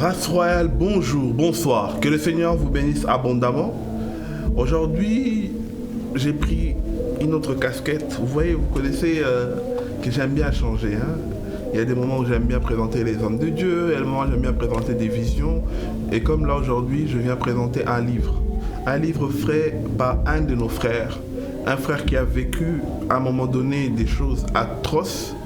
Race royale, bonjour, bonsoir. Que le Seigneur vous bénisse abondamment. Aujourd'hui, j'ai pris une autre casquette. Vous voyez, vous connaissez que j'aime bien changer. Il y a des moments où j'aime bien présenter les hommes de Dieu, il y a des moments où j'aime bien présenter des visions. Et comme là aujourd'hui, je viens présenter un livre. Un livre fait par un de nos frères. Un frère qui a vécu à un moment donné des choses atroces,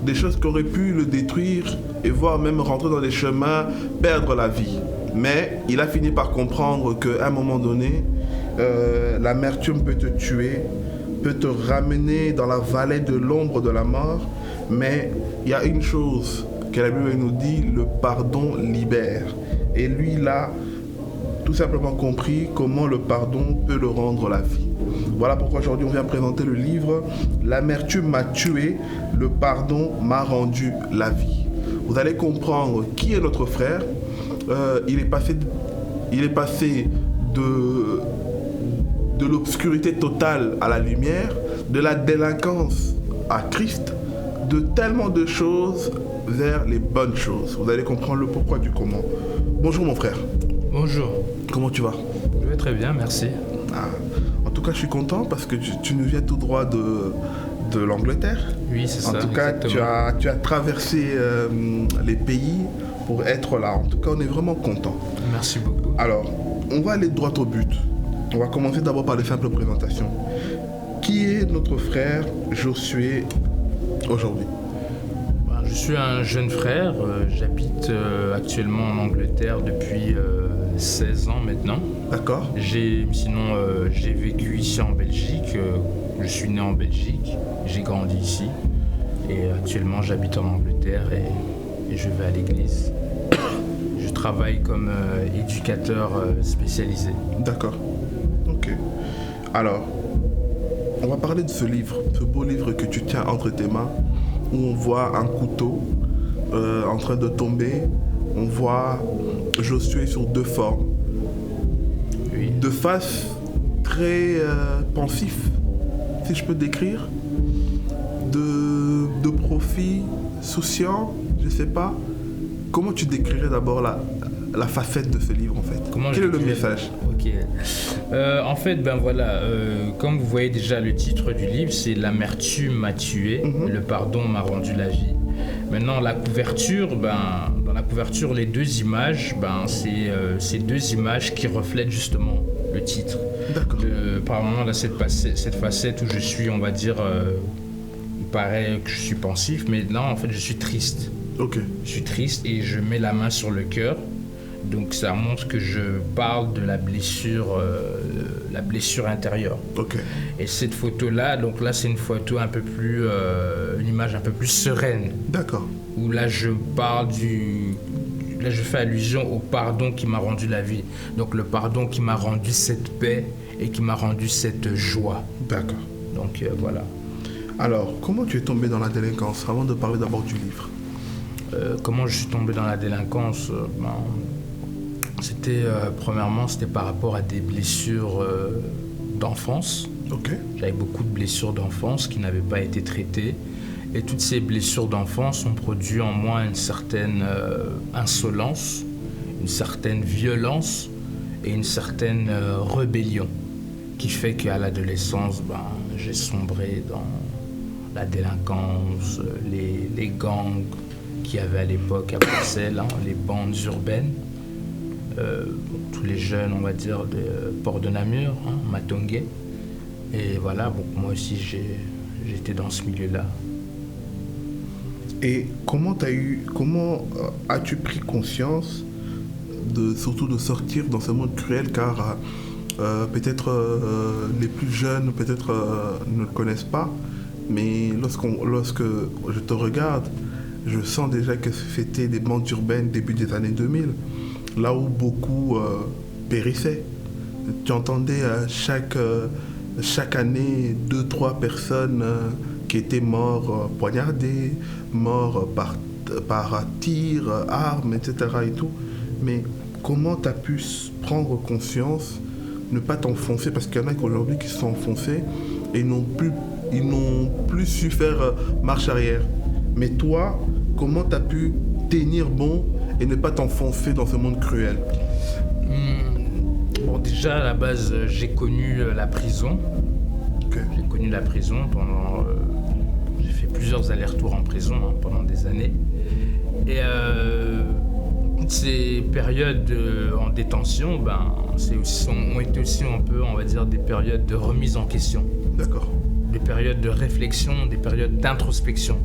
des choses qui auraient pu le détruire et voire même rentrer dans des chemins, perdre la vie. Mais il a fini par comprendre qu'à un moment donné, l'amertume peut te tuer, peut te ramener dans la vallée de l'ombre de la mort. Mais il y a une chose que la Bible nous dit, le pardon libère. Et lui, il a tout simplement compris comment le pardon peut le rendre la vie. Voilà pourquoi aujourd'hui on vient présenter le livre « L'amertume m'a tué, le pardon m'a rendu la vie ». Vous allez comprendre qui est notre frère. Il est passé de l'obscurité totale à la lumière, de la délinquance à Christ, de tellement de choses vers les bonnes choses. Vous allez comprendre le pourquoi du comment. Bonjour mon frère. Bonjour. Comment tu vas? Je vais très bien, merci. En tout cas, je suis content parce que tu nous viens tout droit de l'Angleterre. Oui, c'est ça. En tout cas, tu as traversé les pays pour être là. En tout cas, on est vraiment content. Merci beaucoup. Alors, on va aller droit au but. On va commencer d'abord par les simples présentations. Qui est notre frère Josué aujourd'hui? Je suis un jeune frère. J'habite actuellement en Angleterre depuis 16 ans maintenant. D'accord. Sinon, j'ai vécu ici en Belgique. Je suis né en Belgique. J'ai grandi ici. Et actuellement, j'habite en Angleterre et je vais à l'église. Je travaille comme éducateur spécialisé. D'accord. Ok. Alors, on va parler de ce livre, ce beau livre que tu tiens entre tes mains, où on voit un couteau en train de tomber. On voit Josué sur deux formes. Oui. De face très pensif, si je peux décrire. De profil souciant, je ne sais pas. Comment tu décrirais d'abord la facette de ce livre en fait? Quel est le message? Ok. En fait, comme vous voyez déjà le titre du livre, c'est « L'amertume m'a tué, le pardon m'a rendu la vie ». Maintenant, la couverture, dans la couverture, les deux images, c'est deux images qui reflètent justement le titre. D'accord. Par moment, là, cette facette où je suis, on va dire, il paraît que je suis pensif, mais là, en fait, je suis triste. Ok. Je suis triste et je mets la main sur le cœur. Donc, ça montre que je parle de la blessure intérieure. Ok. Et cette photo-là, donc là, c'est une photo un peu plus, une image un peu plus sereine. D'accord. Où là, je fais allusion au pardon qui m'a rendu la vie. Donc, le pardon qui m'a rendu cette paix et qui m'a rendu cette joie. D'accord. Donc, voilà. Alors, comment tu es tombé dans la délinquance avant de parler d'abord du livre? Comment je suis tombé dans la délinquance? Premièrement, c'était par rapport à des blessures d'enfance. Ok. J'avais beaucoup de blessures d'enfance qui n'avaient pas été traitées. Et toutes ces blessures d'enfance ont produit en moi une certaine insolence, une certaine violence et une certaine rébellion qui fait qu'à l'adolescence, j'ai sombré dans la délinquance, les gangs qu'il y avait à l'époque à Bruxelles, les bandes urbaines. Tous les jeunes, on va dire, de Port de Namur, Matongué. Et voilà, moi aussi, j'étais dans ce milieu-là. Et comment as-tu pris conscience surtout de sortir dans ce monde cruel, car peut-être les plus jeunes ne le connaissent pas, mais lorsque je te regarde, je sens déjà que c'était des bandes urbaines début des années 2000. Là où beaucoup périssaient. Tu entendais chaque année 2-3 personnes qui étaient morts poignardées, morts par tir, armes, etc. et tout. Mais comment tu as pu prendre conscience, ne pas t'enfoncer, parce qu'il y en a qu'aujourd'hui qui se sont enfoncés et ils n'ont plus su faire marche arrière. Mais toi, comment tu as pu tenir bon et ne pas t'enfoncer dans ce monde cruel? Bon, déjà, à la base, j'ai connu la prison. Okay. J'ai connu la prison pendant... j'ai fait plusieurs allers-retours en prison pendant des années. Et toutes ces périodes en détention, ont été aussi un peu, on va dire, des périodes de remise en question. D'accord. Des périodes de réflexion, des périodes d'introspection.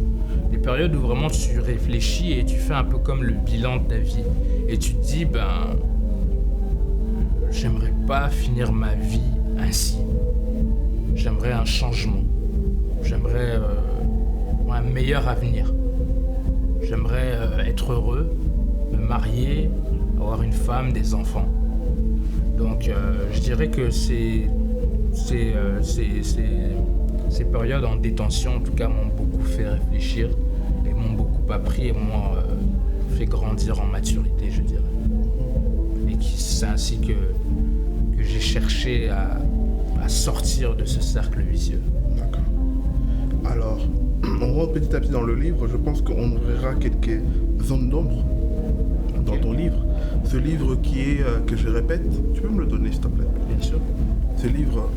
Des périodes où vraiment tu réfléchis et tu fais un peu comme le bilan de ta vie. Et tu te dis, j'aimerais pas finir ma vie ainsi. J'aimerais un changement. J'aimerais un meilleur avenir. J'aimerais être heureux, me marier, avoir une femme, des enfants. Donc je dirais que ces périodes en détention, en tout cas, m'ont beaucoup fait réfléchir et m'ont beaucoup appris et m'ont fait grandir en maturité, je dirais. Et c'est ainsi que j'ai cherché à sortir de ce cercle vicieux. D'accord. Alors, on rentre petit à petit dans le livre. Je pense qu'on ouvrira quelques zones d'ombre dans ton livre. Ce livre qui est, que je répète, tu peux me le donner s'il te plaît? Bien sûr. Ce livre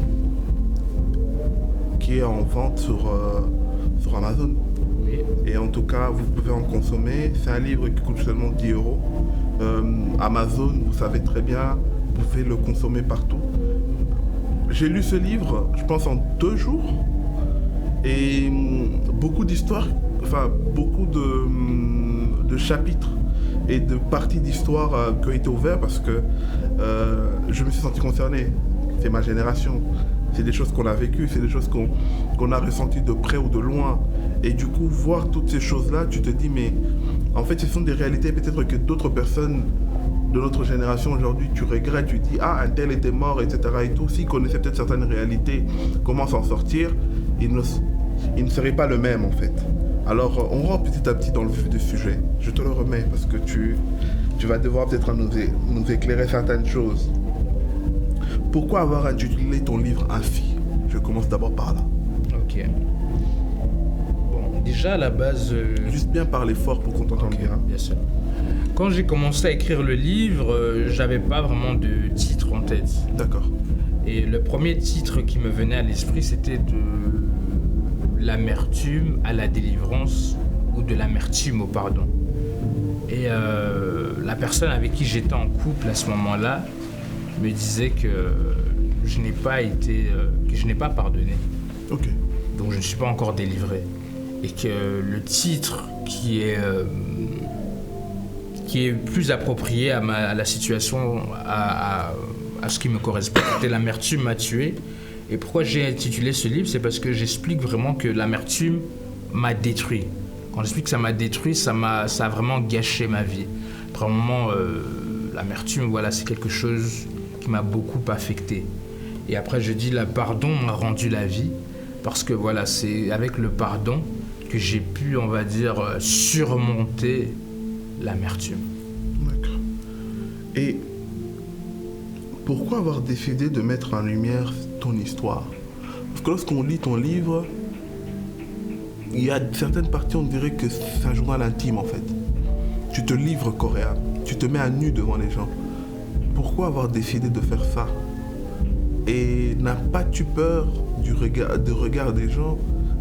qui est en vente sur Amazon. Oui. Et en tout cas, vous pouvez en consommer. C'est un livre qui coûte seulement 10 €. Amazon, vous savez très bien, vous pouvez le consommer partout. J'ai lu ce livre, je pense, en 2 jours. Et beaucoup d'histoires, enfin, beaucoup de chapitres et de parties d'histoire qui ont été ouverts parce que je me suis senti concerné. C'est ma génération. C'est des choses qu'on a vécues, c'est des choses qu'on a ressenties de près ou de loin. Et du coup, voir toutes ces choses-là, tu te dis, mais en fait, ce sont des réalités peut-être que d'autres personnes de notre génération aujourd'hui, tu regrettes, tu dis, un tel était mort, etc. et tout. S'ils connaissaient peut-être certaines réalités, comment s'en sortir, il ne serait pas le même, en fait. Alors, on rentre petit à petit dans le vif du sujet. Je te le remets parce que tu vas devoir peut-être nous éclairer certaines choses. Pourquoi avoir intitulé ton livre ainsi? Je commence d'abord par là. Ok. Bon, déjà à la base... Juste bien parler fort pour qu'on t'entende bien. Bien sûr. Quand j'ai commencé à écrire le livre, j'avais pas vraiment de titre en tête. D'accord. Et le premier titre qui me venait à l'esprit, c'était de l'amertume à la délivrance ou de l'amertume au pardon. Et la personne avec qui j'étais en couple à ce moment-là me disait que je n'ai pas pardonné. Ok. Donc je ne suis pas encore délivré. Et que le titre qui est plus approprié à la situation, à ce qui me correspond, c'était l'amertume m'a tué. Et pourquoi j'ai intitulé ce livre, c'est parce que j'explique vraiment que l'amertume m'a détruit. Quand j'explique que ça m'a détruit, ça a vraiment gâché ma vie. Vraiment, l'amertume, voilà, c'est quelque chose qui m'a beaucoup affecté. Et après, je dis, le pardon m'a rendu la vie, parce que voilà, c'est avec le pardon que j'ai pu, on va dire, surmonter l'amertume. D'accord. Et pourquoi avoir décidé de mettre en lumière ton histoire? Parce que lorsqu'on lit ton livre, il y a certaines parties, on dirait que c'est un journal intime en fait. Tu te livres corps et âme, tu te mets à nu devant les gens. Pourquoi avoir décidé de faire ça? Et n'as pas-tu peur du regard des gens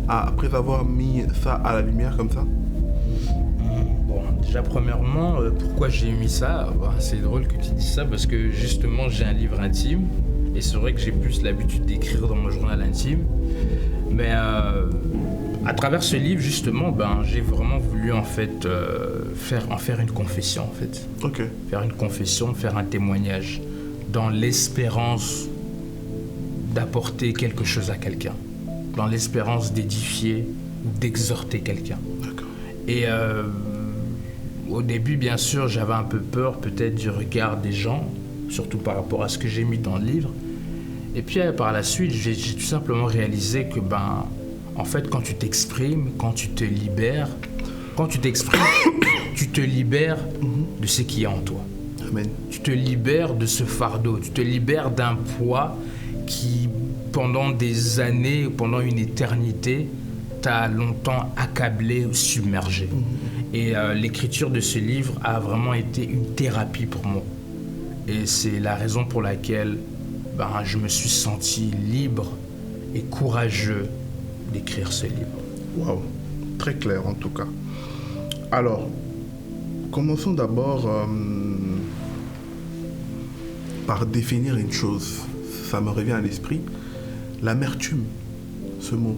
après avoir mis ça à la lumière comme ça? Bon, déjà premièrement, pourquoi j'ai mis ça? C'est drôle que tu dises ça parce que justement j'ai un livre intime et c'est vrai que j'ai plus l'habitude d'écrire dans mon journal intime. Mais à travers ce livre justement, j'ai vraiment voulu en fait faire une confession en fait. Ok. Faire une confession, faire un témoignage dans l'espérance d'apporter quelque chose à quelqu'un, dans l'espérance d'édifier ou d'exhorter quelqu'un. D'accord. Et au début, bien sûr, j'avais un peu peur peut-être du regard des gens, surtout par rapport à ce que j'ai mis dans le livre. Et puis par la suite, j'ai tout simplement réalisé que en fait, quand tu t'exprimes, quand tu te libères, quand tu t'exprimes, tu te libères de ce qui est en toi. Amen. Tu te libères de ce fardeau, tu te libères d'un poids qui, pendant des années, pendant une éternité, t'a longtemps accablé ou submergé. Et l'écriture de ce livre a vraiment été une thérapie pour moi. Et c'est la raison pour laquelle je me suis senti libre et courageux d'écrire ce livre. Waouh, très clair en tout cas. Alors, commençons d'abord par définir une chose. Ça me revient à l'esprit. L'amertume, ce mot,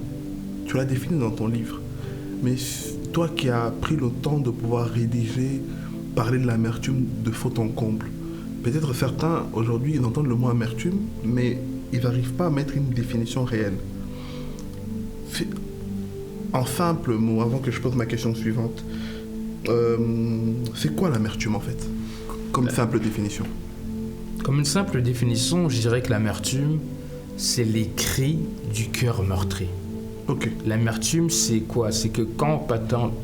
tu l'as défini dans ton livre. Mais toi qui as pris le temps de pouvoir rédiger, parler de l'amertume de fond en comble, peut-être certains aujourd'hui ils entendent le mot amertume, mais ils n'arrivent pas à mettre une définition réelle. En simple mot, avant que je pose ma question suivante, c'est quoi l'amertume en fait, comme simple définition? Comme une simple définition, je dirais que l'amertume, c'est les cris du cœur meurtri. Ok. L'amertume, c'est quoi? C'est que quand,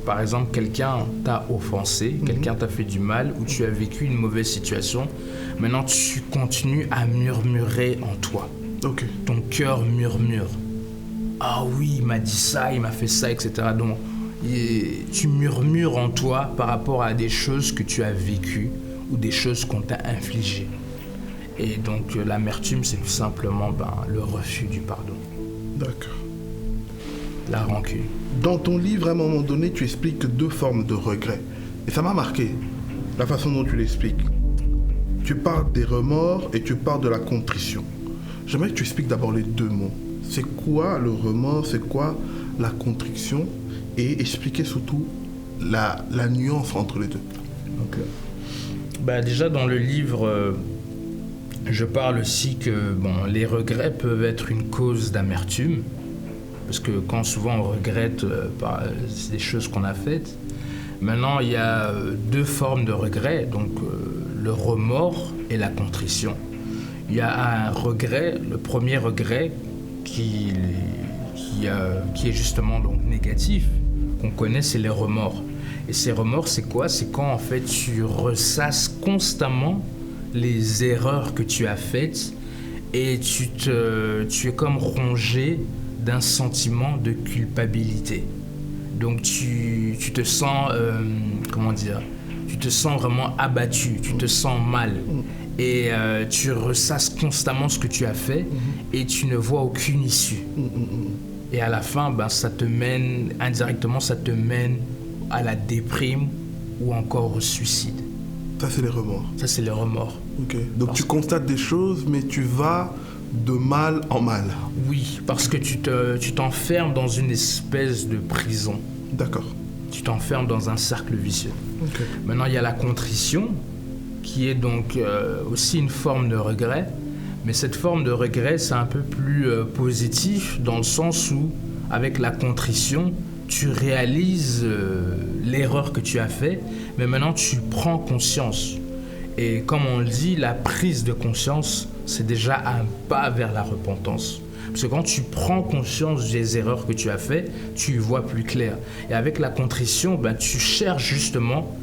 par exemple, quelqu'un t'a offensé, quelqu'un t'a fait du mal, ou tu as vécu une mauvaise situation, maintenant tu continues à murmurer en toi. Ok. Ton cœur murmure. Ah oui, il m'a dit ça, il m'a fait ça, etc. Donc, tu murmures en toi par rapport à des choses que tu as vécues ou des choses qu'on t'a infligées. Et donc, l'amertume, c'est tout simplement le refus du pardon. D'accord. La rancune. Dans ton livre, à un moment donné, tu expliques deux formes de regret. Et ça m'a marqué, la façon dont tu l'expliques. Tu parles des remords et tu parles de la contrition. J'aimerais que tu expliques d'abord les deux mots. C'est quoi le remords, c'est quoi la contrition, et expliquer surtout la nuance entre les deux. Okay. Déjà dans le livre, je parle aussi que les regrets peuvent être une cause d'amertume, parce que quand souvent on regrette des choses qu'on a faites. Maintenant, il y a deux formes de regrets, donc le remords et la contrition. Il y a un regret, le premier regret qui est justement donc négatif, qu'on connaît, c'est les remords. Et ces remords, c'est quoi? C'est quand en fait tu ressasses constamment les erreurs que tu as faites et tu es comme rongé d'un sentiment de culpabilité. Donc tu te sens, tu te sens vraiment abattu, tu te sens mal. Et tu ressasses constamment ce que tu as fait et tu ne vois aucune issue. Et à la fin, ça te mène, indirectement, ça te mène à la déprime ou encore au suicide. Ça, c'est les remords. Ça, c'est les remords. Ok. Donc tu constates des choses, mais tu vas de mal en mal. Oui, parce que tu t'enfermes dans une espèce de prison. D'accord. Tu t'enfermes dans un cercle vicieux. Okay. Maintenant, il y a la contrition, qui est donc aussi une forme de regret. Mais cette forme de regret, c'est un peu plus positif, dans le sens où, avec la contrition, tu réalises l'erreur que tu as faite, mais maintenant tu prends conscience. Et comme on le dit, la prise de conscience, c'est déjà un pas vers la repentance. Parce que quand tu prends conscience des erreurs que tu as faites, tu y vois plus clair. Et avec la contrition, tu cherches justement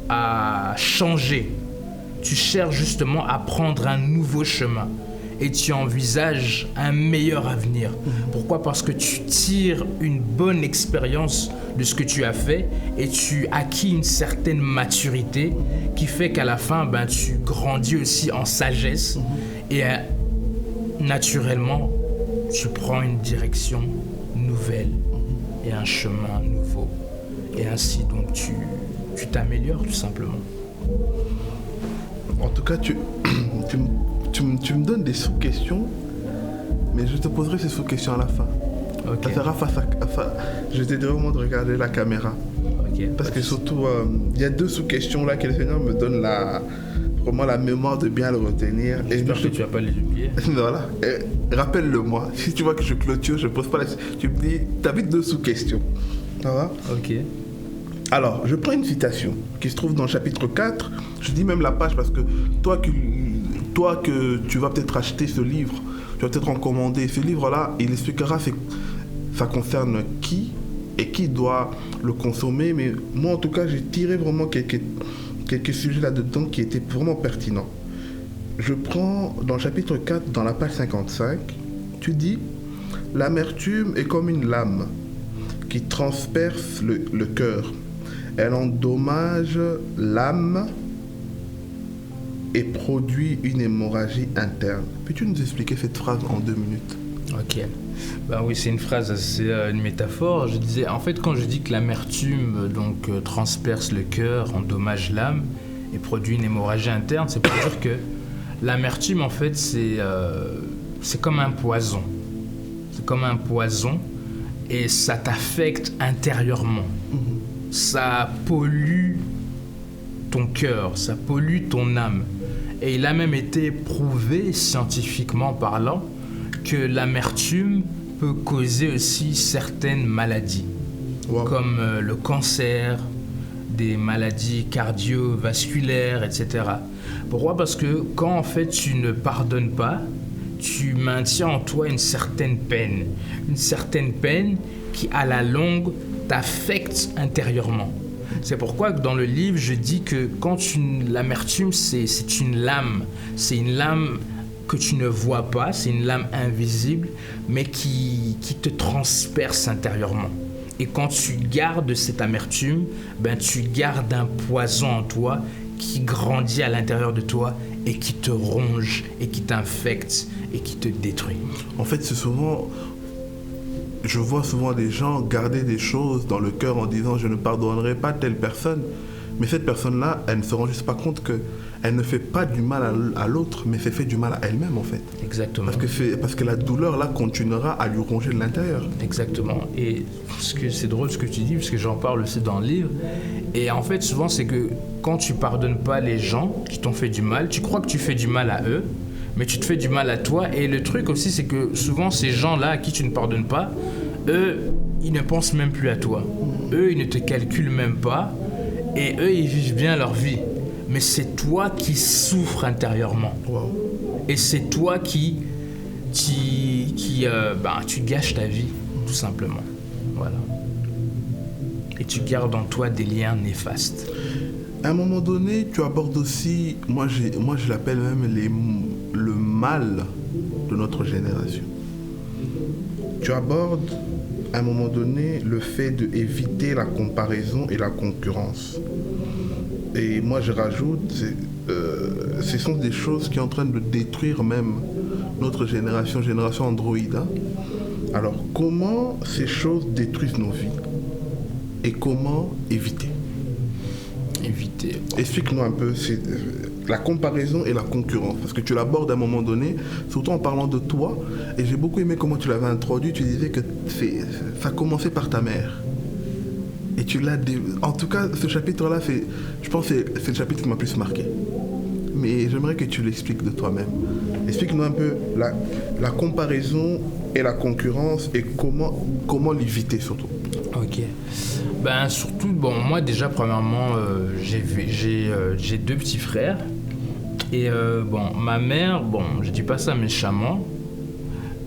à changer. Tu cherches justement à prendre un nouveau chemin. Et tu envisages un meilleur avenir. Pourquoi? Parce que tu tires une bonne expérience de ce que tu as fait et tu acquis une certaine maturité qui fait qu'à la fin, tu grandis aussi en sagesse et naturellement, tu prends une direction nouvelle et un chemin nouveau. Et ainsi, donc, tu t'améliores tout simplement. En tout cas, tu me donnes des sous-questions, mais je te poserai ces sous-questions à la fin. Okay. Ça sera face à je t'aiderai au moins de regarder la caméra. Okay. Parce que surtout, il y a deux sous-questions là que le Seigneur me donne vraiment la mémoire de bien le retenir. J'espère que tu vas pas les oublier. Voilà. Rappelle-le-moi. Si tu vois que je clôture, je pose pas tu me dis, t'as vite deux sous-questions. Ça va? Ok. Alors, je prends une citation qui se trouve dans le chapitre 4. Je dis même la page parce que toi que tu vas peut-être acheter ce livre, tu vas peut-être en commander. Ce livre-là, il expliquera ça concerne qui et qui doit le consommer. Mais moi, en tout cas, j'ai tiré vraiment quelques sujets là-dedans qui étaient vraiment pertinents. Je prends dans le chapitre 4, dans la page 55, tu dis « L'amertume est comme une lame qui transperce le cœur. Elle endommage l'âme et produit une hémorragie interne. Peux-tu nous expliquer cette phrase en 2 minutes? Ok. Ben oui, c'est une phrase assez une métaphore. Je disais, en fait, quand je dis que l'amertume transperce le cœur, endommage l'âme et produit une hémorragie interne, c'est pour dire que l'amertume, en fait, c'est comme un poison. C'est comme un poison et ça t'affecte intérieurement. Ça pollue ton cœur, ça pollue ton âme. Et il a même été prouvé, scientifiquement parlant, que l'amertume peut causer aussi certaines maladies, comme le cancer, des maladies cardiovasculaires, etc. Pourquoi ? Parce que quand en fait tu ne pardonnes pas, tu maintiens en toi une certaine peine qui à la longue t'affecte intérieurement. C'est pourquoi dans le livre je dis que l'amertume c'est une lame que tu ne vois pas, c'est une lame invisible, mais qui te transperce intérieurement. Et quand tu gardes cette amertume, tu gardes un poison en toi qui grandit à l'intérieur de toi et qui te ronge et qui t'infecte et qui te détruit. En fait, je vois souvent des gens garder des choses dans le cœur en disant « je ne pardonnerai pas telle personne ». Mais cette personne-là, elle ne se rend juste pas compte qu'elle ne fait pas du mal à l'autre, mais c'est fait du mal à elle-même en fait. Exactement. Parce que la douleur là continuera à lui ronger de l'intérieur. Exactement. Et c'est drôle ce que tu dis, parce que j'en parle aussi dans le livre. Et en fait, souvent, c'est que quand tu pardonnes pas les gens qui t'ont fait du mal, tu crois que tu fais du mal à eux, mais tu te fais du mal à toi. Et le truc aussi, c'est que souvent, ces gens-là à qui tu ne pardonnes pas, eux, ils ne pensent même plus à toi. Eux, ils ne te calculent même pas. Et eux, ils vivent bien leur vie. Mais c'est toi qui souffres intérieurement. Wow. Et c'est toi tu gâches ta vie, tout simplement. Voilà. Et tu gardes en toi des liens néfastes. À un moment donné, tu abordes aussi, moi je l'appelle même le mal de notre génération. Tu abordes à un moment donné le fait d'éviter la comparaison et la concurrence. Et moi je rajoute, ce sont des choses qui sont en train de détruire même notre génération Android. Hein. Alors comment ces choses détruisent nos vies et comment éviter? Explique-nous un peu la comparaison et la concurrence, parce que tu l'abordes à un moment donné, surtout en parlant de toi, et j'ai beaucoup aimé comment tu l'avais introduit. Tu disais que ça commençait par ta mère. Et en tout cas, ce chapitre-là, je pense que c'est le chapitre qui m'a plus marqué. Mais j'aimerais que tu l'expliques de toi-même. Explique-nous un peu la comparaison et la concurrence et comment l'éviter surtout. Ok. Surtout, moi déjà, premièrement, j'ai 2 petits frères. Et ma mère, je dis pas ça méchamment,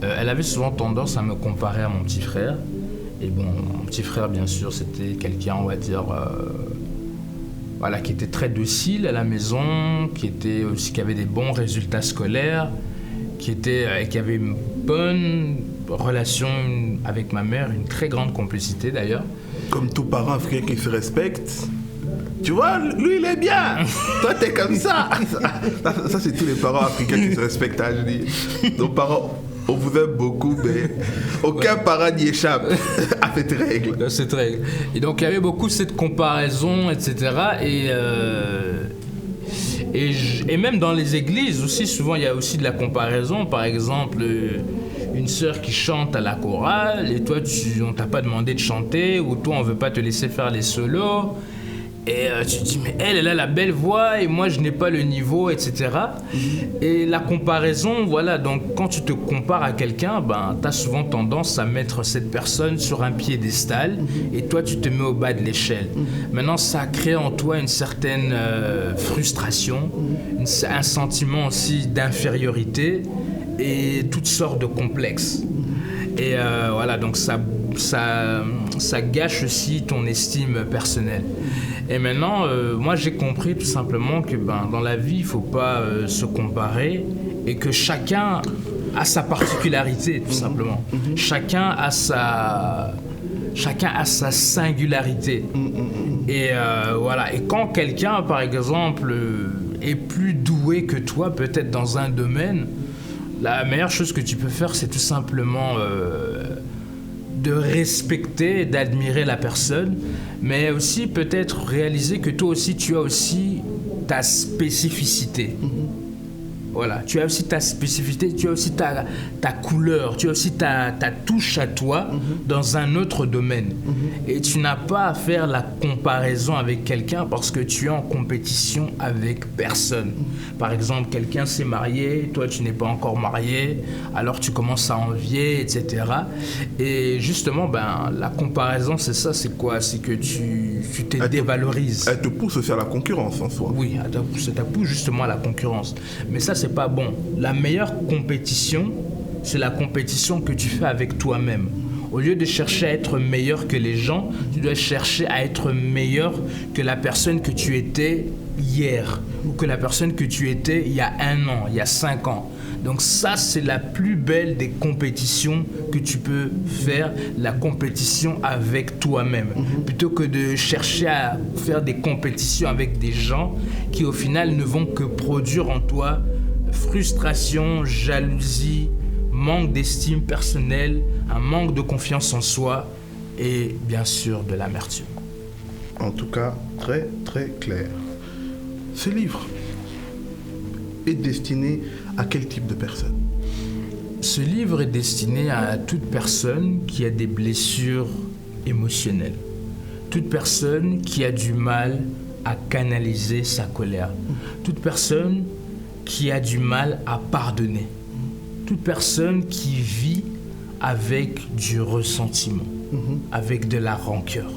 elle avait souvent tendance à me comparer à mon petit frère. Et mon petit frère, bien sûr, c'était quelqu'un, on va dire, qui était très docile à la maison, qui avait des bons résultats scolaires, qui avait une bonne relation avec ma mère, une très grande complicité d'ailleurs. Comme tout parent africain qui se respecte. Tu vois, lui il est bien. Toi t'es comme ça. Ça c'est tous les parents africains qui se respectent, hein, je dis. Nos parents, on vous aime beaucoup, mais aucun parent n'y échappe à cette règle. Et donc il y avait beaucoup cette comparaison, etc. Et même dans les églises aussi, souvent il y a aussi de la comparaison. Par exemple, une sœur qui chante à la chorale et toi on t'a pas demandé de chanter, ou toi on veut pas te laisser faire les solos. Et tu te dis, mais elle a la belle voix et moi je n'ai pas le niveau, etc. Et la comparaison, voilà, donc quand tu te compares à quelqu'un, tu as souvent tendance à mettre cette personne sur un piédestal et toi tu te mets au bas de l'échelle. Maintenant, ça crée en toi une certaine frustration, un sentiment aussi d'infériorité et toutes sortes de complexes. Et voilà, donc ça gâche aussi ton estime personnelle. Et maintenant, moi j'ai compris tout simplement que dans la vie, il ne faut pas se comparer et que chacun a sa particularité, tout simplement. Chacun a chacun a sa singularité. Et voilà. Et quand quelqu'un, par exemple, est plus doué que toi, peut-être dans un domaine, la meilleure chose que tu peux faire, c'est tout simplement de respecter, d'admirer la personne, mais aussi peut-être réaliser que toi aussi, tu as aussi ta spécificité. Voilà, tu as aussi ta spécificité, tu as aussi ta couleur, tu as aussi ta touche à toi dans un autre domaine. Et tu n'as pas à faire la comparaison avec quelqu'un parce que tu es en compétition avec personne. Par exemple, quelqu'un s'est marié, toi tu n'es pas encore marié, alors tu commences à envier, etc. Et justement, la comparaison, c'est ça, c'est quoi? C'est que tu te dévalorises. Elle te pousse aussi à la concurrence en soi. Oui, ça te pousse justement à la concurrence. Mais ça, c'est pas bon. La meilleure compétition, c'est la compétition que tu fais avec toi-même. Au lieu de chercher à être meilleur que les gens, tu dois chercher à être meilleur que la personne que tu étais hier ou que la personne que tu étais il y a 1 an, il y a 5 ans. Donc ça, c'est la plus belle des compétitions que tu peux faire, la compétition avec toi-même. Plutôt que de chercher à faire des compétitions avec des gens qui au final ne vont que produire en toi frustration, jalousie, manque d'estime personnelle, un manque de confiance en soi et bien sûr de l'amertume. En tout cas, très très clair. Ce livre est destiné à quel type de personne? Ce livre est destiné à toute personne qui a des blessures émotionnelles, toute personne qui a du mal à canaliser sa colère, toute personne qui a du mal à pardonner, toute personne qui vit avec du ressentiment, avec de la rancœur.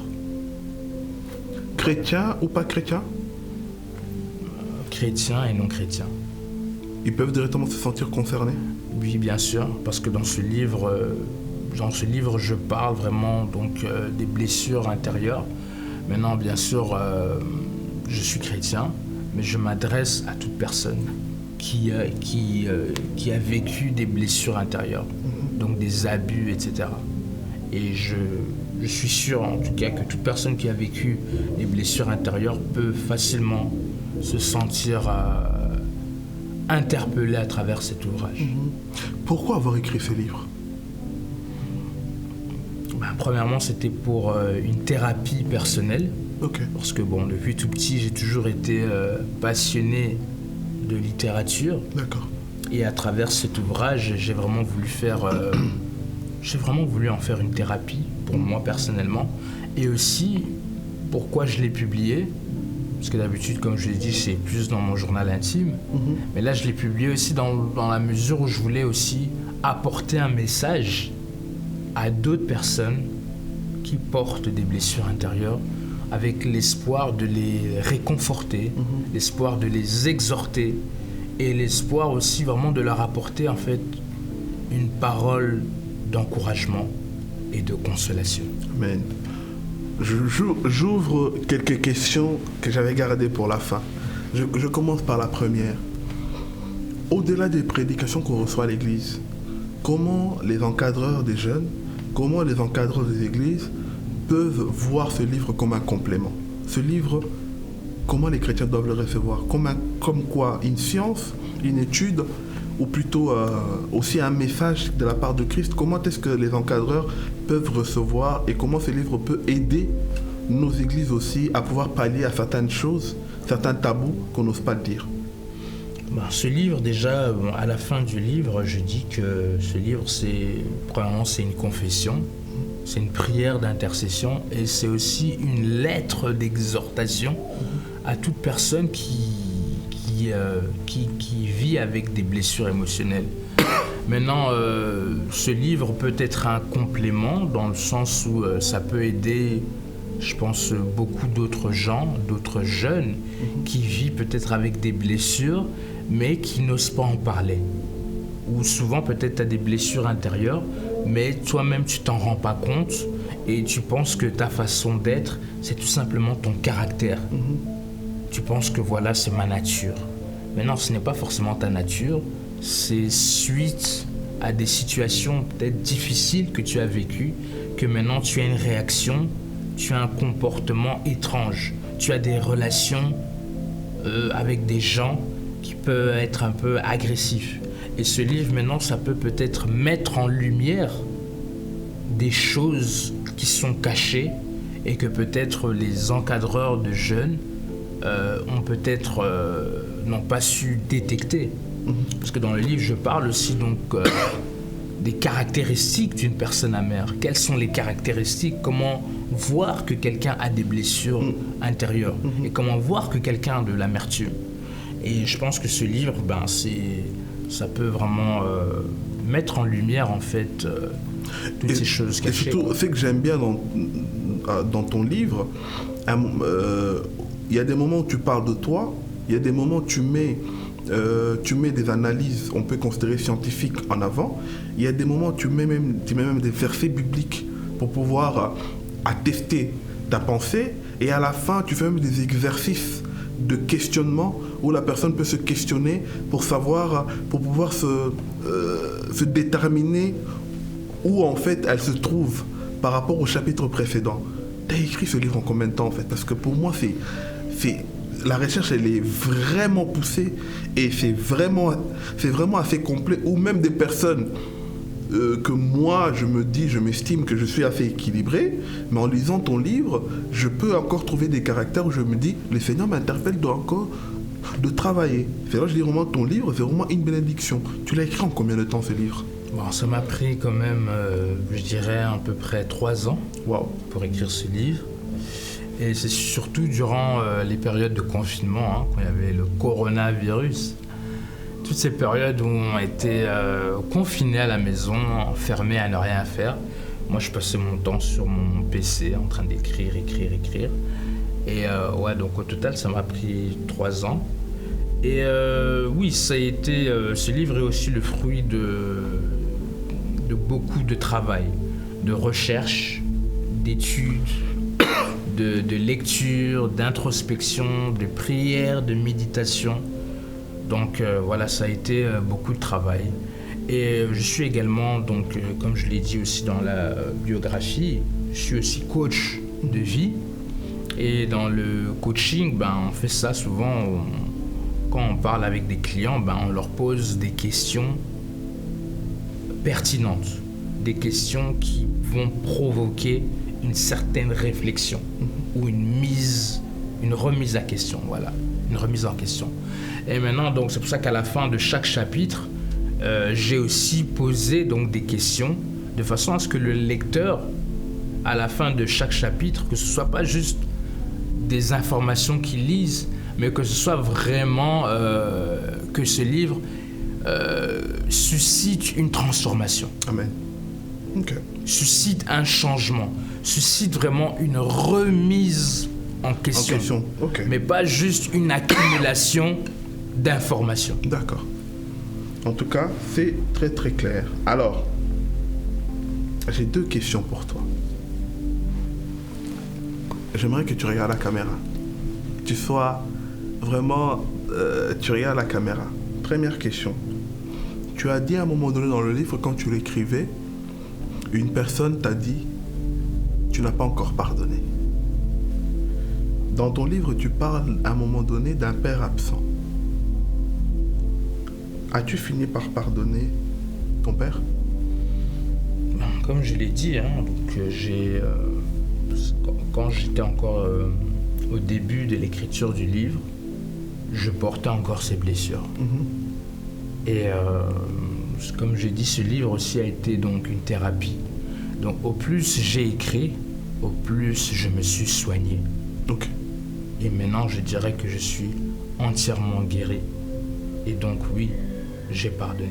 Chrétien ou pas chrétien? Chrétien et non chrétien. Ils peuvent directement se sentir concernés? Oui, bien sûr, parce que dans ce livre, je parle vraiment des blessures intérieures. Maintenant, bien sûr, je suis chrétien, mais je m'adresse à toute personne qui a vécu des blessures intérieures, donc des abus, etc. Et je suis sûr, en tout cas, que toute personne qui a vécu des blessures intérieures peut facilement se sentir interpellée à travers cet ouvrage. Pourquoi avoir écrit ce livre? Premièrement, c'était pour une thérapie personnelle. Okay. Parce que depuis tout petit, j'ai toujours été passionné de littérature. D'accord. Et à travers cet ouvrage, j'ai vraiment voulu en faire une thérapie pour moi personnellement. Et aussi, pourquoi je l'ai publié? Parce que d'habitude, comme je l'ai dit, c'est plus dans mon journal intime. Mais là, je l'ai publié aussi dans la mesure où je voulais aussi apporter un message à d'autres personnes qui portent des blessures intérieures, avec l'espoir de les réconforter, l'espoir de les exhorter et l'espoir aussi vraiment de leur apporter en fait une parole d'encouragement et de consolation. Amen. J'ouvre quelques questions que j'avais gardées pour la fin. Je commence par la première. Au-delà des prédications qu'on reçoit à l'église, comment les encadreurs des jeunes, comment les encadreurs des églises peuvent voir ce livre comme un complément? Ce livre, comment les chrétiens doivent le recevoir? Comme quoi, une science, une étude, ou plutôt aussi un message de la part de Christ? Comment est-ce que les encadreurs peuvent recevoir et comment ce livre peut aider nos églises aussi à pouvoir pallier à certaines choses, certains tabous qu'on n'ose pas dire? Ce livre, déjà, à la fin du livre, je dis que ce livre, premièrement, c'est une confession, c'est une prière d'intercession et c'est aussi une lettre d'exhortation à toute personne qui vit avec des blessures émotionnelles. Maintenant, ce livre peut être un complément dans le sens où ça peut aider, je pense, beaucoup d'autres gens, d'autres jeunes qui vivent peut-être avec des blessures, mais qui n'osent pas en parler. Ou souvent, peut-être, tu as des blessures intérieures, mais toi-même, tu t'en rends pas compte et tu penses que ta façon d'être, c'est tout simplement ton caractère. Tu penses que voilà, c'est ma nature. Mais non, ce n'est pas forcément ta nature, c'est suite à des situations peut-être difficiles que tu as vécues que maintenant tu as une réaction, tu as un comportement étrange, tu as des relations avec des gens qui peuvent être un peu agressifs. Et ce livre, maintenant, ça peut peut-être mettre en lumière des choses qui sont cachées et que peut-être les encadreurs de jeunes ont peut-être n'ont pas su détecter. Parce que dans le livre, je parle aussi donc des caractéristiques d'une personne amère. Quelles sont les caractéristiques? Comment voir que quelqu'un a des blessures intérieures et comment voir que quelqu'un a de l'amertume. Et je pense que ce livre, ça peut vraiment mettre en lumière en fait toutes ces choses cachées. Et surtout, ce que j'aime bien dans ton livre, il y a des moments où tu parles de toi, il y a des moments où tu mets des analyses, on peut considérer scientifiques, en avant. Il y a des moments où tu mets même des versets bibliques pour pouvoir attester ta pensée. Et à la fin, tu fais même des exercices de questionnement où la personne peut se questionner pour pouvoir se déterminer où en fait elle se trouve par rapport au chapitre précédent. Tu as écrit ce livre en combien de temps en fait? Parce que pour moi, la recherche, elle est vraiment poussée et c'est vraiment assez complet, ou même des personnes que moi, je m'estime que je suis assez équilibré, mais en lisant ton livre, je peux encore trouver des caractères où je me dis, le Seigneur m'interpelle encore de travailler. C'est là que je dis vraiment, ton livre, c'est vraiment une bénédiction. Tu l'as écrit en combien de temps, ce livre? Bon, ça m'a pris quand même, je dirais, à peu près 3 ans pour écrire ce livre. Et c'est surtout durant les périodes de confinement, quand il y avait le coronavirus. Toutes ces périodes où on était confinés à la maison, enfermés à ne rien faire. Moi, je passais mon temps sur mon PC en train d'écrire. Et donc au total, ça m'a pris 3 ans. Et oui, ça a été, ce livre est aussi le fruit de beaucoup de travail, de recherche, d'études, de lecture, d'introspection, de prière, de méditation. Donc voilà, ça a été beaucoup de travail. Et je suis également, donc, comme je l'ai dit aussi dans la biographie, je suis aussi coach de vie. Et dans le coaching, on fait ça souvent. Quand on parle avec des clients, on leur pose des questions pertinentes, des questions qui vont provoquer une certaine réflexion ou une remise à question, voilà, une remise en question. Et maintenant, donc, c'est pour ça qu'à la fin de chaque chapitre, j'ai aussi posé donc des questions de façon à ce que le lecteur, à la fin de chaque chapitre, que ce soit pas juste des informations qu'il lise, mais que ce soit vraiment que ce livre suscite une transformation. Amen. Ok. Suscite un changement, suscite vraiment une remise en question. Okay. Mais pas juste une accumulation d'informations. D'accord. En tout cas, c'est très très clair. Alors, j'ai 2 questions pour toi. J'aimerais que tu regardes la caméra. Tu sois vraiment... tu regardes la caméra. Première question. Tu as dit à un moment donné dans le livre, quand tu l'écrivais, une personne t'a dit, tu n'as pas encore pardonné. Dans ton livre, tu parles à un moment donné d'un père absent. As-tu fini par pardonner ton père? Comme je l'ai dit, quand j'étais encore au début de l'écriture du livre, je portais encore ces blessures. Et comme j'ai dit, ce livre aussi a été donc une thérapie. Donc au plus j'ai écrit, au plus je me suis soigné. Okay. Et maintenant, je dirais que je suis entièrement guéri. Et donc oui, j'ai pardonné.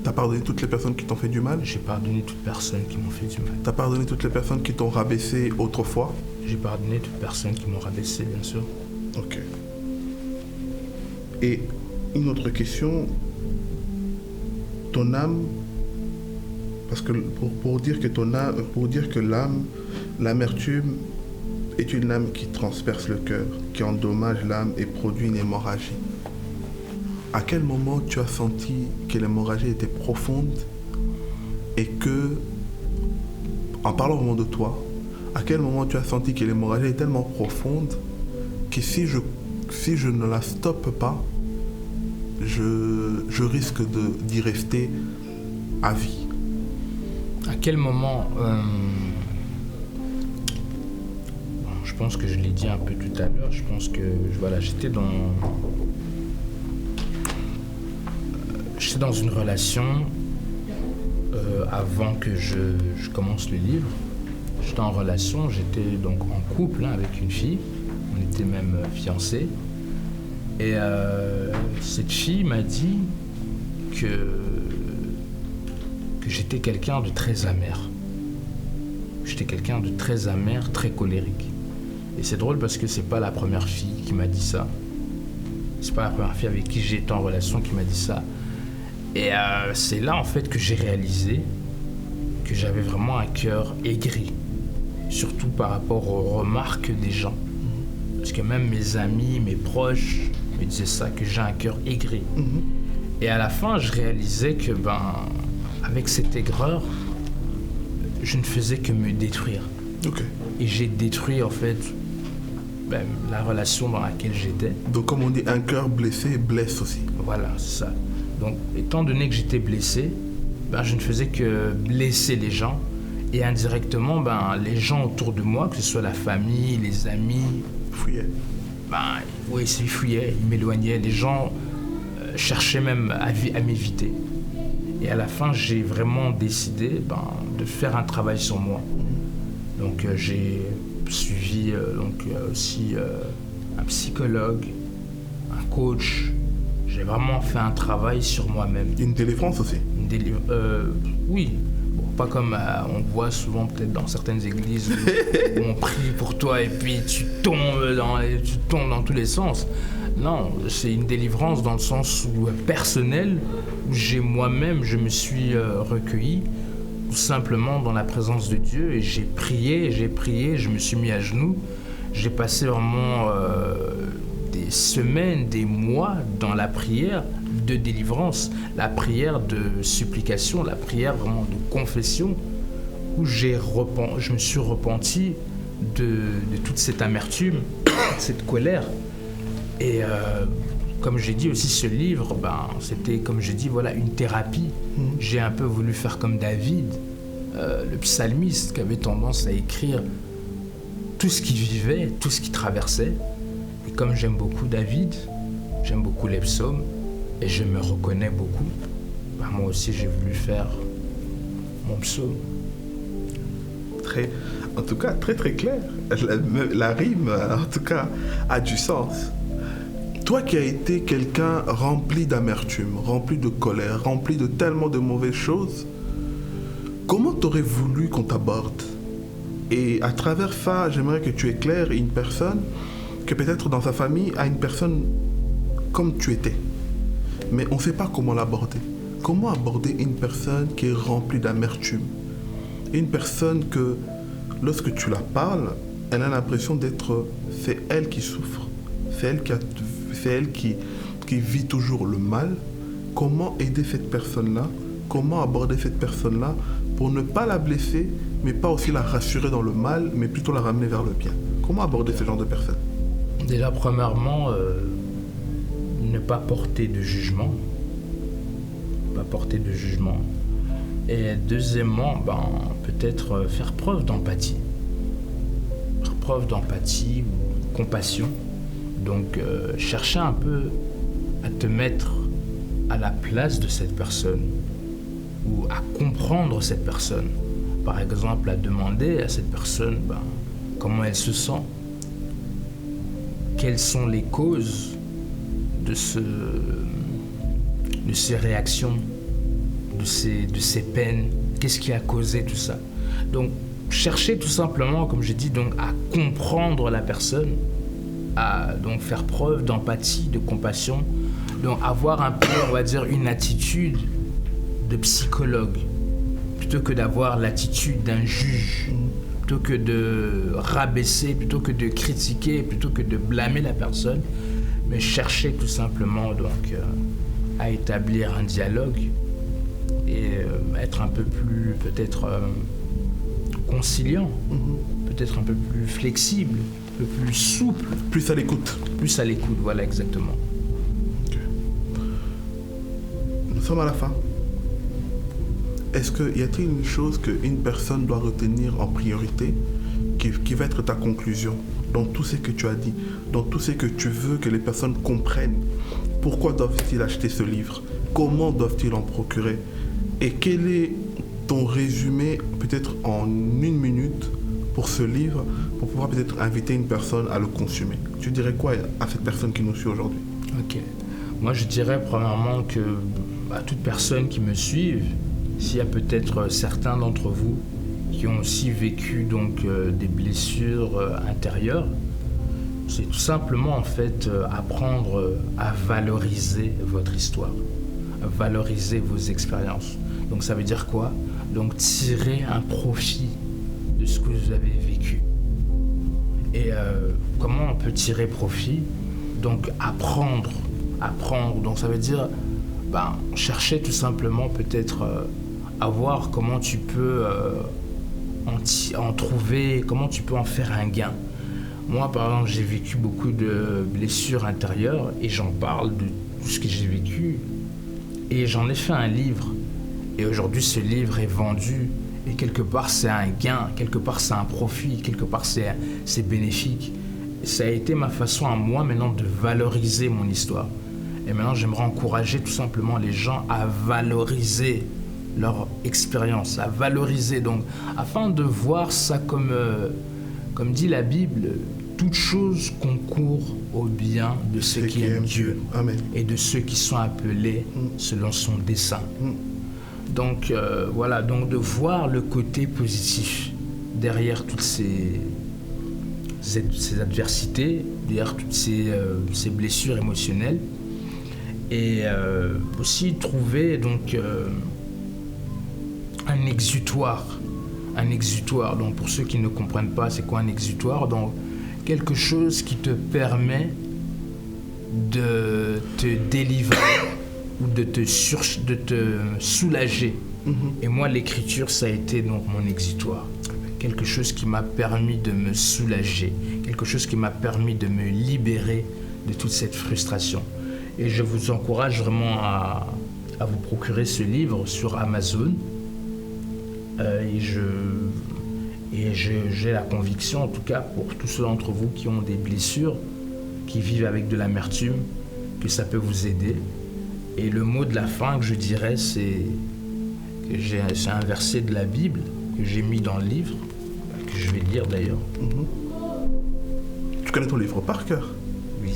T'as pardonné toutes les personnes qui t'ont fait du mal? J'ai pardonné toutes les personnes qui m'ont fait du mal. T'as pardonné toutes les personnes qui t'ont rabaissé autrefois? J'ai pardonné toutes les personnes qui m'ont rabaissé, bien sûr. Ok. Et une autre question, ton âme, parce que pour dire que l'amertume est une lame qui transperce le cœur, qui endommage l'âme et produit une hémorragie. À quel moment tu as senti que l'hémorragie était profonde et que en parlant vraiment de toi, à quel moment tu as senti que l'hémorragie est tellement profonde que si je ne la stoppe pas, je risque d'y rester à vie? À quel moment je pense que je l'ai dit un peu tout à l'heure. Je pense que j'étais dans une relation avant que je commence le livre. J'étais en relation, j'étais donc en couple avec une fille. On était même fiancés. Et cette fille m'a dit que j'étais quelqu'un de très amer. J'étais quelqu'un de très amer, très colérique. Et c'est drôle parce que c'est pas la première fille qui m'a dit ça. C'est pas la première fille avec qui j'étais en relation qui m'a dit ça. Et c'est là en fait que j'ai réalisé que j'avais vraiment un cœur aigri. Surtout par rapport aux remarques des gens. Parce que même mes amis, mes proches me disaient ça, que j'ai un cœur aigri. Et à la fin, je réalisais que avec cette aigreur, je ne faisais que me détruire. Okay. Et j'ai détruit en fait la relation dans laquelle j'étais. Donc comme on dit, un cœur blessé blesse aussi. Voilà, c'est ça. Donc étant donné que j'étais blessé, je ne faisais que blesser les gens. Et indirectement, les gens autour de moi, que ce soit la famille, les amis... Fuyaient. Oui, ils fuyaient, ils m'éloignaient. Les gens cherchaient même à m'éviter. Et à la fin, j'ai vraiment décidé de faire un travail sur moi. Donc j'ai suivi aussi un psychologue, un coach. J'ai vraiment fait un travail sur moi-même. Une délivrance aussi? Oui. Bon, pas comme on voit souvent peut-être dans certaines églises où on prie pour toi et puis tu tombes dans tous les sens. Non, c'est une délivrance dans le sens personnel, où je me suis recueilli tout simplement dans la présence de Dieu et j'ai prié, je me suis mis à genoux. J'ai passé vraiment des semaines, des mois dans la prière de délivrance, la prière de supplication, la prière vraiment de confession, où je me suis repenti de toute cette amertume, cette colère. Et comme j'ai dit aussi, ce livre, c'était, comme j'ai dit, une thérapie. J'ai un peu voulu faire comme David, le psalmiste, qui avait tendance à écrire tout ce qu'il vivait, tout ce qu'il traversait. Et comme j'aime beaucoup David, j'aime beaucoup les psaumes, et je me reconnais beaucoup, moi aussi j'ai voulu faire mon psaume. En tout cas, très très clair. La rime, en tout cas, a du sens. Toi qui as été quelqu'un rempli d'amertume, rempli de colère, rempli de tellement de mauvaises choses, comment t'aurais voulu qu'on t'aborde? Et à travers ça, j'aimerais que tu éclaires une personne que peut-être dans sa famille a une personne comme tu étais. Mais on ne sait pas comment l'aborder. Comment aborder une personne qui est remplie d'amertume? Une personne que, lorsque tu la parles, elle a l'impression d'être... C'est elle qui souffre. C'est elle qui vit toujours le mal. Comment aider cette personne-là? Comment aborder cette personne-là pour ne pas la blesser, mais pas aussi la rassurer dans le mal, mais plutôt la ramener vers le bien? Comment aborder ce genre de personne? Déjà, premièrement, ne pas porter de jugement. Et deuxièmement, peut-être faire preuve d'empathie. Faire preuve d'empathie ou compassion. Donc, chercher un peu à te mettre à la place de cette personne ou à comprendre cette personne. Par exemple, à demander à cette personne comment elle se sent. Quelles sont les causes de ces réactions, de ces peines, qu'est-ce qui a causé tout ça. Donc, chercher tout simplement, comme j'ai dit, à comprendre la personne, à donc faire preuve d'empathie, de compassion, donc avoir un peu, on va dire, une attitude de psychologue, plutôt que d'avoir l'attitude d'un juge, plutôt que de rabaisser, plutôt que de critiquer, plutôt que de blâmer la personne, mais chercher tout simplement à établir un dialogue et être un peu plus peut-être conciliant, peut-être un peu plus flexible, un peu plus souple. Plus à l'écoute. Plus à l'écoute, voilà, exactement. Okay. Nous sommes à la fin. Y a-t-il une chose qu'une personne doit retenir en priorité qui va être ta conclusion dans tout ce que tu as dit, dans tout ce que tu veux que les personnes comprennent? Pourquoi doivent-ils acheter ce livre? Comment doivent-ils en procurer? Et quel est ton résumé, peut-être en 1 minute, pour ce livre, pour pouvoir peut-être inviter une personne à le consommer? Tu dirais quoi à cette personne qui nous suit aujourd'hui? Ok. Moi, je dirais premièrement que à toute personne qui me suive, s'il y a peut-être certains d'entre vous qui ont aussi vécu donc des blessures intérieures, c'est tout simplement en fait apprendre à valoriser votre histoire, à valoriser vos expériences. Donc ça veut dire quoi? Donc tirer un profit de ce que vous avez vécu. Et comment on peut tirer profit? Donc apprendre. Donc ça veut dire chercher tout simplement peut-être à voir comment tu peux en trouver, comment tu peux en faire un gain. Moi, par exemple, j'ai vécu beaucoup de blessures intérieures et j'en parle de tout ce que j'ai vécu. Et j'en ai fait un livre. Et aujourd'hui, ce livre est vendu. Et quelque part, c'est un gain, quelque part, c'est un profit, quelque part, c'est bénéfique. Et ça a été ma façon à moi maintenant de valoriser mon histoire. Et maintenant, j'aimerais encourager tout simplement les gens à valoriser leur expérience, à valoriser, donc, afin de voir ça comme dit la Bible, toute chose concourt au bien de ceux qui aiment Dieu. Amen. Et de ceux qui sont appelés selon son dessein. Donc, voilà, donc de voir le côté positif derrière toutes ces adversités, derrière toutes ces blessures émotionnelles. Et aussi trouver donc un exutoire. Donc pour ceux qui ne comprennent pas c'est quoi un exutoire, donc quelque chose qui te permet de te délivrer ou de te soulager. Et moi l'écriture ça a été donc mon exutoire. Quelque chose qui m'a permis de me soulager, quelque chose qui m'a permis de me libérer de toute cette frustration. Et je vous encourage vraiment à vous procurer ce livre sur Amazon. J'ai la conviction, en tout cas pour tous ceux d'entre vous qui ont des blessures, qui vivent avec de l'amertume, que ça peut vous aider. Et le mot de la fin que je dirais, c'est un verset de la Bible que j'ai mis dans le livre, que je vais lire d'ailleurs. Tu connais ton livre par cœur? Oui.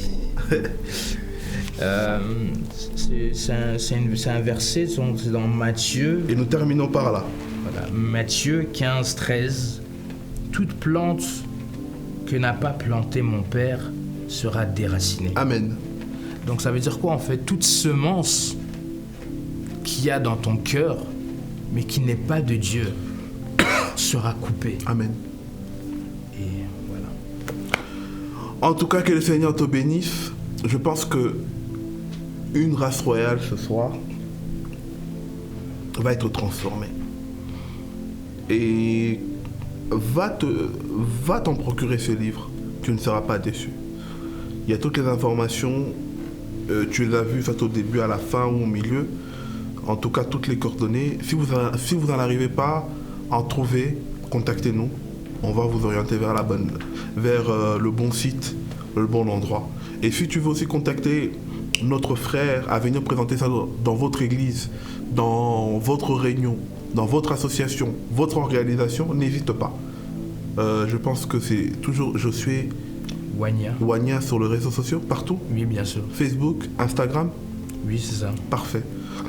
C'est un verset, c'est dans Matthieu. Et nous terminons par là. Voilà, Matthieu 15, 13. Toute plante que n'a pas plantée mon Père sera déracinée. Amen. Donc ça veut dire quoi en fait? Toute semence qu'il y a dans ton cœur, mais qui n'est pas de Dieu, sera coupée. Amen. Et voilà. En tout cas, que le Seigneur te bénisse. Je pense que une race royale ce soir va être transformée. Et va t'en procurer ce livre. Tu ne seras pas déçu. Il y a toutes les informations. Tu les as vues soit au début, à la fin ou au milieu. En tout cas, toutes les coordonnées. Si vous n'en arrivez pas à en trouver, contactez-nous. On va vous orienter vers le bon site, le bon endroit. Et si tu veux aussi contacter notre frère à venir présenter ça dans votre église, dans votre réunion, dans votre association, votre organisation, n'hésite pas. Je pense que c'est toujours Josué Wagna sur les réseaux sociaux, partout. Oui, bien sûr. Facebook, Instagram. Oui, c'est ça. Parfait.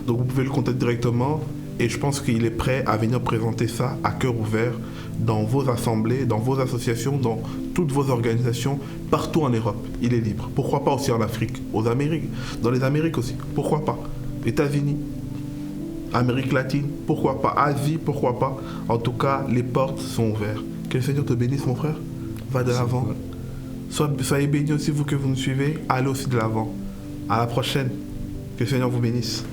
Donc vous pouvez le contacter directement et je pense qu'il est prêt à venir présenter ça à cœur ouvert dans vos assemblées, dans vos associations, dans toutes vos organisations, partout en Europe. Il est libre. Pourquoi pas aussi en Afrique, aux Amériques, dans les Amériques aussi. Pourquoi pas? États-Unis, Amérique latine, pourquoi pas? Asie, pourquoi pas? En tout cas, les portes sont ouvertes. Que le Seigneur te bénisse, mon frère. Va de l'avant. Soyez bénis aussi, vous que vous nous suivez. Allez aussi de l'avant. À la prochaine. Que le Seigneur vous bénisse.